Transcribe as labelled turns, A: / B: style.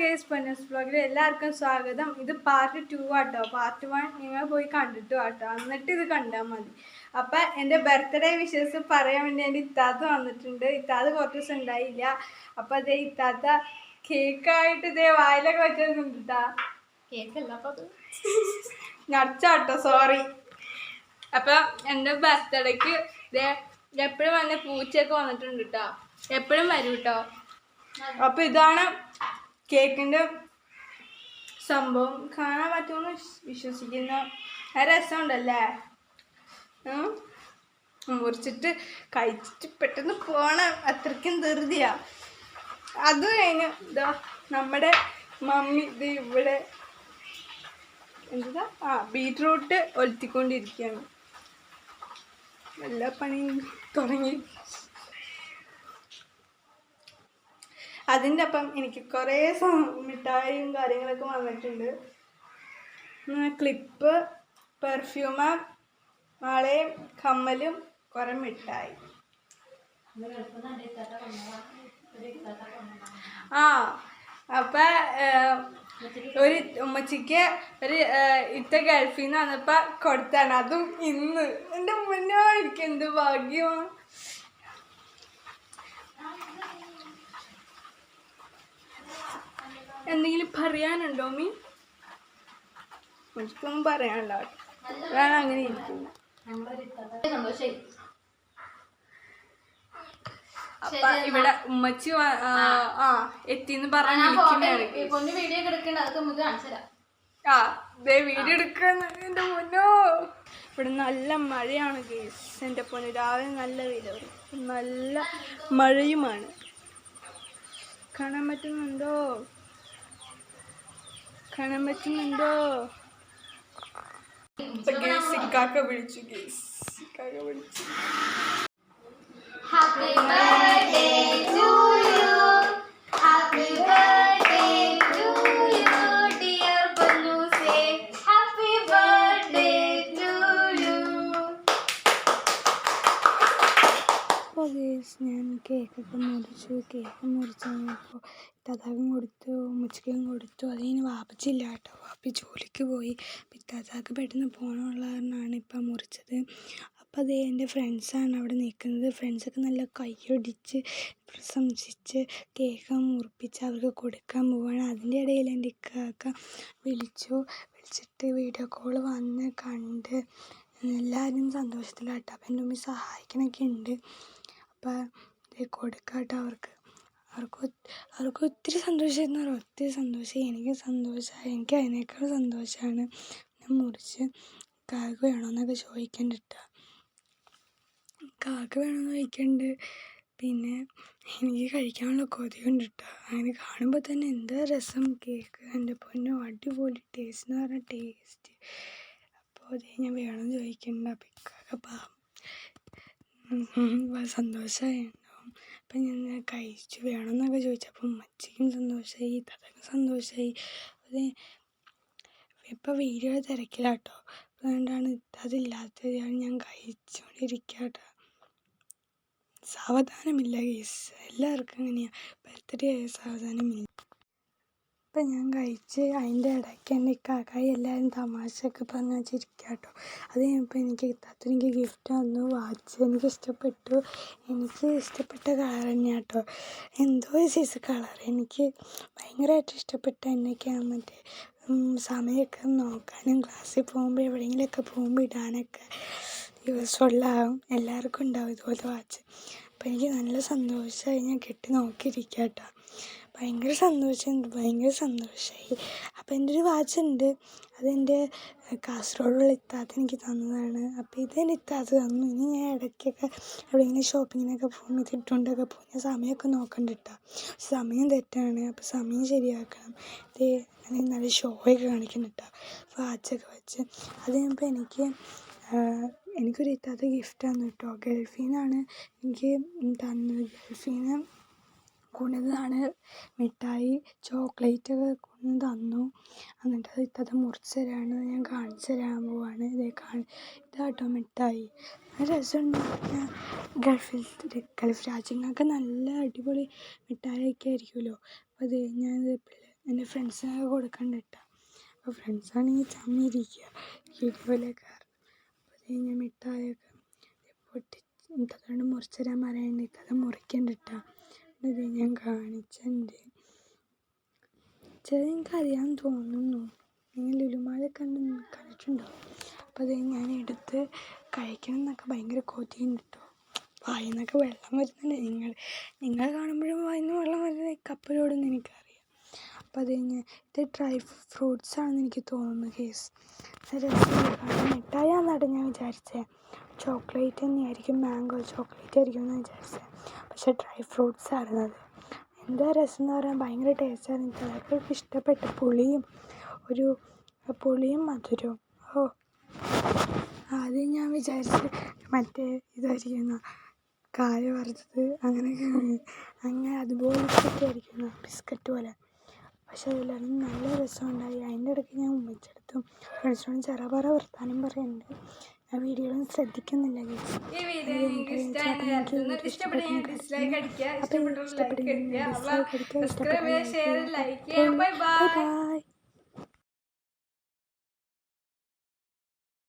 A: Guys, Ponnoos വ്ലോഗിൽ എല്ലാവർക്കും സ്വാഗതം. ഇത് പാർട്ട് 2 ആട്ടോ. പാർട്ട് 1 നിങ്ങൾ പോയി കണ്ടിട്ട് ആട്ടോ, എന്നിട്ട് ഇത് കണ്ടാൽ മതി. അപ്പം എൻ്റെ ബർത്ത്ഡേ വിഷസ് പറയാൻ വേണ്ടി എൻ്റെ ഇത്താത്ത വന്നിട്ടുണ്ട്. ഇത്താത്ത കുറച്ച് ദിവസം ഉണ്ടായില്ല. അപ്പം അതേ ഇത്താത്ത കേക്കായിട്ട് ഇതേ വായിലൊക്കെ വെച്ചിട്ടുണ്ടാ. കേക്കല്ല അപ്പം അത് നടിച്ചാട്ടോ, സോറി. അപ്പം എൻ്റെ ബർത്ത്ഡേക്ക് ഇതേ എപ്പോഴും വന്ന പൂച്ചയൊക്കെ വന്നിട്ടുണ്ട് കേട്ടോ, എപ്പോഴും വരും കേട്ടോ. അപ്പം ഇതാണ് കേക്കിൻ്റെ സംഭവം. കാണാൻ പറ്റുമെന്ന് വിശ്വസിക്കുന്ന രസമുണ്ടല്ലേ. മുറിച്ചിട്ട് കഴിച്ചിട്ട് പെട്ടെന്ന് പോകണം, അത്രയ്ക്കും ധൃതിയാ. അത് കഴിഞ്ഞ് ഇതാ നമ്മുടെ മമ്മി ഇത് ഇവിടെ എന്താ ബീറ്റ്റൂട്ട് ഒലുത്തിക്കൊണ്ടിരിക്കുകയാണ്. എല്ലാ പണിയും തുടങ്ങി. അതിൻ്റെ അപ്പം എനിക്ക് കുറേ മിഠായിയും കാര്യങ്ങളൊക്കെ വന്നിട്ടുണ്ട്. ക്ലിപ്പ്, പെർഫ്യൂമ്, വളയും കമ്മലും കുറേ മിഠായി. അപ്പം ഒരു ഉമ്മച്ചിക്ക് ഒരു ഇത്ത ഗൾഫിൽ നിന്ന് വന്നപ്പോൾ കൊടുത്താണ്. അതും ഇന്ന് എൻ്റെ മുന്നോ എനിക്ക് എന്ത് ഭാഗ്യമാണ്. എന്തെങ്കിലും പറയാനുണ്ടോ മീ? എനിക്കൊന്നും പറയാനുള്ള ഞാൻ അങ്ങനെ ഇരിക്കുന്നു. അപ്പൊ ഇവിടെ ഉമ്മച്ചി എത്തിന്ന് പറഞ്ഞ വീഡിയോ എടുക്കുന്ന എന്റെ പൊന്നോ. ഇവിടെ നല്ല മഴയാണ് ഗേസ്. എൻ്റെ പൊന്ന് രാവിലെ നല്ല വെയിൽ, നല്ല മഴയുമാണ്. കാണാൻ പറ്റുന്നുണ്ടോ? കാണാൻ പറ്റുന്നുണ്ടോ? ഇക്കാക്ക വിളിച്ചു ഗേസ്, ഇക്കാക്ക വിളിച്ചു. Happy birthday to you, happy birthday to you dear പൊന്നൂസേ, ഹാപ്പി ബർത്ത്ഡേ ടു യു. അപ്പോൾ ഗേസ് ഞാൻ കേക്കൊക്കെ മുറിച്ചു. കേക്ക് മുറിച്ച് കഴിഞ്ഞപ്പോൾ ഇത്താത്താക്കും കൊടുത്തു, ഉമ്മച്ചിക്കും കൊടുത്തു. അതിന് വാപ്പിച്ചില്ല കേട്ടോ, വാപ്പി ജോലിക്ക് പോയി. ഇത്താത്താക്ക് പെട്ടെന്ന് പോകാനുള്ള കാരണമാണ് ഇപ്പം മുറിച്ചത്. അപ്പോൾ അതേ എൻ്റെ ഫ്രണ്ട്സാണ് അവിടെ നിൽക്കുന്നത്. ഫ്രണ്ട്സൊക്കെ നല്ല കൈയടിച്ച് പ്രശംസിച്ച് കേക്ക് മുറിപ്പിച്ച് അവർക്ക് കൊടുക്കാൻ പോവാണ്. അതിൻ്റെ ഇടയിൽ എൻ്റെ ഇക്കാക്ക വിളിച്ചിട്ട് വീഡിയോ കോൾ വന്ന് കണ്ട് എല്ലാവരും സന്തോഷത്തിലാട്ടോ. അപ്പം എൻ്റെ ഉമ്മ സഹായിക്കണമൊക്കെ ഉണ്ട്. അപ്പം ഇത് കൊടുക്കാട്ടോ അവർക്ക് ഒത്തിരി സന്തോഷമായിരുന്നു. ഒത്തിരി സന്തോഷം, എനിക്ക് സന്തോഷമായി. എനിക്ക് അതിനേക്കാൾ സന്തോഷമാണ്. ഞാൻ മുറിച്ച് കാക്ക് വേണമെന്നൊക്കെ ചോദിക്കണ്ടിട്ടാ, കാക്ക് വേണമെന്ന് ചോദിക്കണ്ട്. പിന്നെ എനിക്ക് കഴിക്കാനുള്ള കൊതിയുണ്ട് കേട്ടോ. അങ്ങനെ കാണുമ്പോൾ തന്നെ എന്താ രസം കേക്ക്. എൻ്റെ പൊന്നോ, അടിപൊളി ടേസ്റ്റ് എന്ന് പറഞ്ഞാൽ ടേസ്റ്റ്. അപ്പോൾ അതേ ഞാൻ വേണമെന്ന് ചോദിക്കണ്ട. അപ്പം ഇക്കാക്ക സന്തോഷമായി ഉണ്ടാവും. അപ്പം ഞാൻ കഴിച്ചു വേണമെന്നൊക്കെ ചോദിച്ചപ്പോൾ ഉമ്മച്ചിക്കും സന്തോഷമായി, തതക്കും സന്തോഷമായി. അത് ഇപ്പം വീഡിയോ തിരക്കിലാട്ടോ. അതുകൊണ്ടാണ് അതില്ലാത്തത്. ഞാൻ കഴിച്ചുകൊണ്ടിരിക്കുക കേട്ടോ. സാവധാനമില്ല കേസ്, എല്ലാവർക്കും അങ്ങനെയാണ്. ബർത്ത്ഡേ ആയ സാവധാനമില്ല. അപ്പം ഞാൻ കഴിച്ച് അതിൻ്റെ ഇടയ്ക്ക് എൻ്റെ ഇക്കാക്കായി എല്ലാവരും തമാശയൊക്കെ പറഞ്ഞ് വെച്ചിരിക്കുക കേട്ടോ. അത് കഴിഞ്ഞപ്പോൾ എനിക്ക് ഗിഫ്റ്റ് തന്നു, വാച്ച്. എനിക്ക് ഇഷ്ടപ്പെട്ടു. എനിക്ക് ഇഷ്ടപ്പെട്ട കളർ തന്നെയാണ് കേട്ടോ. എന്തോ ഒരു സൈസ് കളർ എനിക്ക് ഭയങ്കരമായിട്ട് ഇഷ്ടപ്പെട്ട. എന്നൊക്കെയാണ് മറ്റേ സമയമൊക്കെ നോക്കാനും ക്ലാസ്സിൽ പോകുമ്പോൾ എവിടെയെങ്കിലുമൊക്കെ പോകുമ്പോൾ ഇടാനൊക്കെ യൂസ്ഫുള്ളാകും. എല്ലാവർക്കും ഉണ്ടാവും ഇതുപോലത്തെ വാച്ച്. അപ്പോൾ എനിക്ക് നല്ല സന്തോഷമായി. ഞാൻ കെട്ടി നോക്കിയിരിക്കുക കേട്ടോ. ഭയങ്കര സന്തോഷമായി. അപ്പോൾ എൻ്റെ ഒരു വാച്ചുണ്ട്, അതെൻ്റെ കാസർഗോഡുള്ള ഇത്താത്ത എനിക്ക് തന്നതാണ്. അപ്പോൾ ഇതെൻ്റെ ഇത്താത്ത തന്നു. ഇനി ഞാൻ ഇടയ്ക്കൊക്കെ എവിടെയെങ്കിലും ഷോപ്പിങ്ങിനൊക്കെ പോകുമ്പോൾ ഇതിട്ടുകൊണ്ടൊക്കെ പോകും. ഞാൻ സമയമൊക്കെ നോക്കണ്ട കേട്ടോ, സമയം തെറ്റാണ്. അപ്പോൾ സമയം ശരിയാക്കണം. ഇത് നല്ല ഷോയൊക്കെ കാണിക്കണം കേട്ടോ, വാച്ചൊക്കെ വെച്ച്. അത് കഴിയുമ്പോൾ എനിക്കൊരു ഇത്താത്ത ഗിഫ്റ്റ് തന്നു കേട്ടോ. ഗൾഫിൽ നിന്നാണ് എനിക്ക് തന്നത്. ഗൾഫിൽ നിന്ന് കൊണ്ടുവന്നതാണ് മിഠായി, ചോക്ലേറ്റൊക്കെ കൊണ്ടു തന്നു. എന്നിട്ട് അത് ഇത്താത്ത മുറിച്ച് തരാണ്, ഞാൻ കാണിച്ചു തരാൻ പോവാണ്. ഇതാട്ടോ മിഠായി. നല്ല രസമുണ്ട്. ഗൾഫ് രാജ്യങ്ങൾക്ക് നല്ല അടിപൊളി മിഠായിയൊക്കെ ആയിരിക്കുമല്ലോ. അപ്പോൾ അത് ഞാനിത് എൻ്റെ എൻ്റെ ഫ്രണ്ട്സിനൊക്കെ കൊടുക്കണ്ട കേട്ടോ. അപ്പോൾ ഫ്രണ്ട്സാണെങ്കിൽ ചമ്മിയിരിക്കുക വീഡിയോയിലൊക്കെ. അപ്പോൾ അത് കഴിഞ്ഞാൽ മിഠായിയൊക്കെ പൊട്ടിത്തതുകൊണ്ട് മുറിച്ച് തരാൻ പറയണ്ട, ഇത്തത് മുറിക്കണ്ട കേട്ടോ. ഇത് ഞാൻ കാണിച്ചിട്ടുണ്ട്. ചില എനിക്ക് അറിയാൻ തോന്നുന്നു, നിങ്ങൾ ലുലുമാലൊക്കെ കണ്ടിട്ടുണ്ടോ? അപ്പോൾ അത് ഞാൻ എടുത്ത് കഴിക്കണം എന്നൊക്കെ ഭയങ്കര കൊതിയുണ്ട് കേട്ടോ. വായിന്നൊക്കെ വെള്ളം വരുന്നുണ്ട്. നിങ്ങൾ കാണുമ്പോഴും വായിന്ന് വെള്ളം വരുന്നത് കപ്പലോടെന്ന് എനിക്കറിയാം. അപ്പോൾ അത് കഴിഞ്ഞ് ഇത് ഡ്രൈ ഫ്രൂട്ട്സ് ആണെന്ന് എനിക്ക് തോന്നുന്നു കേസ്. രസമാണ്. മിഠായിയാണെന്നാണ് ഞാൻ വിചാരിച്ചത്. ചോക്ലേറ്റ് തന്നെയായിരിക്കും, മാംഗോ ചോക്ലേറ്റ് ആയിരിക്കും എന്ന് വിചാരിച്ചത്. പക്ഷേ ഡ്രൈ ഫ്രൂട്ട്സ് ആയിരുന്നത്. എന്താ രസം എന്ന് പറയാൻ ഭയങ്കര ടേസ്റ്റായിരുന്നു. ചിലർക്ക് ഇഷ്ടപ്പെട്ട പുളിയും മധുരവും. ആദ്യം ഞാൻ വിചാരിച്ച് മറ്റേ ഇതായിരിക്കുന്ന കായ വറുത്തത് അങ്ങനെ അതുപോലത്തെ ആയിരിക്കുന്ന ബിസ്ക്കറ്റ് പോലെ. പക്ഷെ അതിലെല്ലാം നല്ല രസമുണ്ടായി. അതിൻ്റെ ഇടയ്ക്ക് ഞാൻ ഉമ്മച്ചെടുത്തും ഫ്രണ്ട്സിനോടും ചെറുപറ വർത്താനം പറയുന്നുണ്ട്. ഞാൻ വീഡിയോയിലും ശ്രദ്ധിക്കുന്നില്ല. ഇഷ്ടപ്പെടുക.